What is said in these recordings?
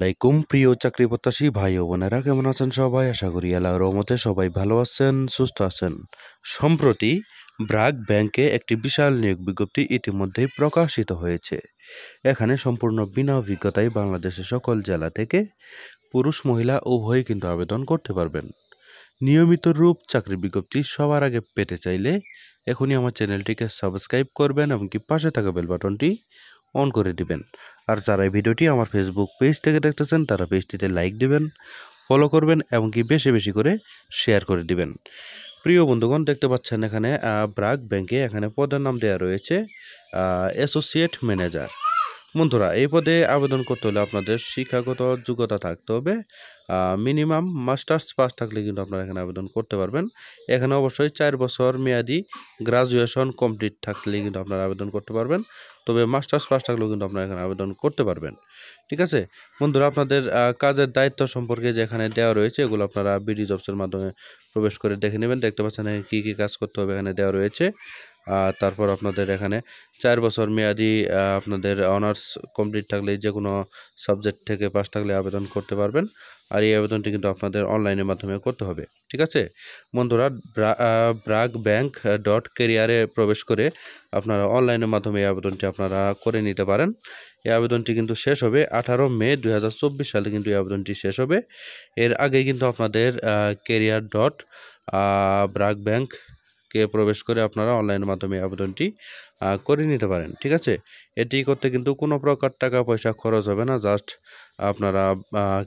আলাইকুম প্রিয় চাকরি প্রত্যাশী ভাই ও বোনেরা, কেমন আছেন সবাই? আশা করি আল্লাহর রহমতে সবাই ভালো আছেন, সুস্থ আছেন। সম্প্রতি ব্র্যাক ব্যাংকে একটি বিশাল নিয়োগ বিজ্ঞপ্তি ইতিমধ্যেই প্রকাশিত হয়েছে। এখানে সম্পূর্ণ বিনা অভিজ্ঞতায় বাংলাদেশের সকল জেলা থেকে পুরুষ মহিলা উভয়ই কিন্তু আবেদন করতে পারবেন। নিয়মিত রূপ চাকরি বিজ্ঞপ্তি সবার আগে পেতে চাইলে এখনই আমার চ্যানেলটিকে সাবস্ক্রাইব করবেন এবং কি পাশে থাকা বেল বাটনটি অন করে দিবেন। আর যারা এই ভিডিওটি আমার ফেসবুক পেজ থেকে দেখতেছেন তারা পেজটিতে লাইক দিবেন, ফলো করবেন এবং কি বেশি বেশি করে শেয়ার করে দিবেন। প্রিয় বন্ধুগণ, দেখতে পাচ্ছেন এখানে ব্র্যাক ব্যাংকে এখানে পদের নাম দেওয়া রয়েছে অ্যাসোসিয়েট ম্যানেজার। বন্ধুরা, এই পদে আবেদন করতে হলে আপনাদের শিক্ষাগত যোগ্যতা থাকতে হবে। মিনিমাম মাস্টার্স পাস থাকলে কিন্তু আপনারা এখানে আবেদন করতে পারবেন। এখানে অবশ্যই 4 বছর মেয়াদি গ্রাজুয়েশন কমপ্লিট থাকলে কিন্তু আপনারা আবেদন করতে পারবেন। তবে মাস্টার্স পাস থাকলেও কিন্তু আপনারা এখানে আবেদন করতে পারবেন। ঠিক আছে বন্ধুরা, আপনাদের কাজের দায়িত্ব সম্পর্কে যেখানে দেওয়া রয়েছে এগুলো আপনারা বিডি জবসের মাধ্যমে প্রবেশ করে দেখে নেবেন। দেখতে পাচ্ছেন কী কী কাজ করতে হবে এখানে দেওয়া রয়েছে। তারপর আপনাদের এখানে 4 বছর মেয়াদি আপনাদের অনার্স কমপ্লিট থাকলে যে কোনো সাবজেক্ট থেকে পাস থাকলে আবেদন করতে পারবেন। আর এই আবেদনটি কিন্তু আপনাদের অনলাইনের মাধ্যমে করতে হবে। ঠিক আছে বন্ধুরা, ব্র্যাক ব্যাংক .career-এ প্রবেশ করে আপনারা অনলাইনের মাধ্যমে এই আবেদনটি আপনারা করে নিতে পারেন। এই আবেদনটি কিন্তু শেষ হবে 18 মে 2024 সালে কিন্তু এই আবেদনটি শেষ হবে। এর আগে কিন্তু আপনাদের career.ব্র্যাক ব্যাংক প্রবেশ করে আপনারা অনলাইনের মাধ্যমে আবেদনটি করে নিতে পারেন। ঠিক আছে, এটি করতে কিন্তু কোনো প্রকার টাকা পয়সা খরচ হবে না। জাস্ট আপনারা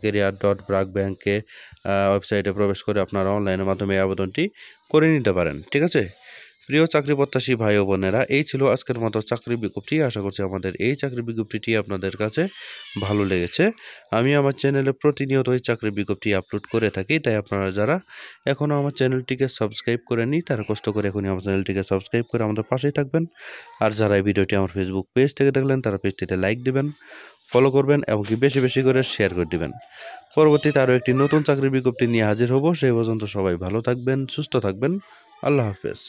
career.ব্র্যাক ব্যাংকে ওয়েবসাইটে প্রবেশ করে আপনারা অনলাইনের মাধ্যমে আবেদনটি করে নিতে পারেন। ঠিক আছে প্রিয় চাকরি প্রত্যাশী ভাই ও বোনেরা, এই ছিল আজকের মতো চাকরি বিজ্ঞপ্তি। আশা করছি আমাদের এই চাকরি বিজ্ঞপ্তিটি আপনাদের কাছে ভালো লেগেছে। আমি আমার চ্যানেলে প্রতিনিয়ত এই চাকরি বিজ্ঞপ্তি আপলোড করে থাকি, তাই আপনারা যারা এখনও আমার চ্যানেলটিকে সাবস্ক্রাইব করেননি তারা কষ্ট করে এখনই আমার চ্যানেলটিকে সাবস্ক্রাইব করে আমাদের পাশেই থাকবেন। আর যারা এই ভিডিওটি আমার ফেসবুক পেজ থেকে দেখলেন তারা পেজটিতে লাইক দেবেন, ফলো করবেন এবং কি বেশি বেশি করে শেয়ার করে দিবেন। পরবর্তীতে আরও একটি নতুন চাকরি বিজ্ঞপ্তি নিয়ে হাজির হব। সেই পর্যন্ত সবাই ভালো থাকবেন, সুস্থ থাকবেন। আল্লাহ হাফেজ।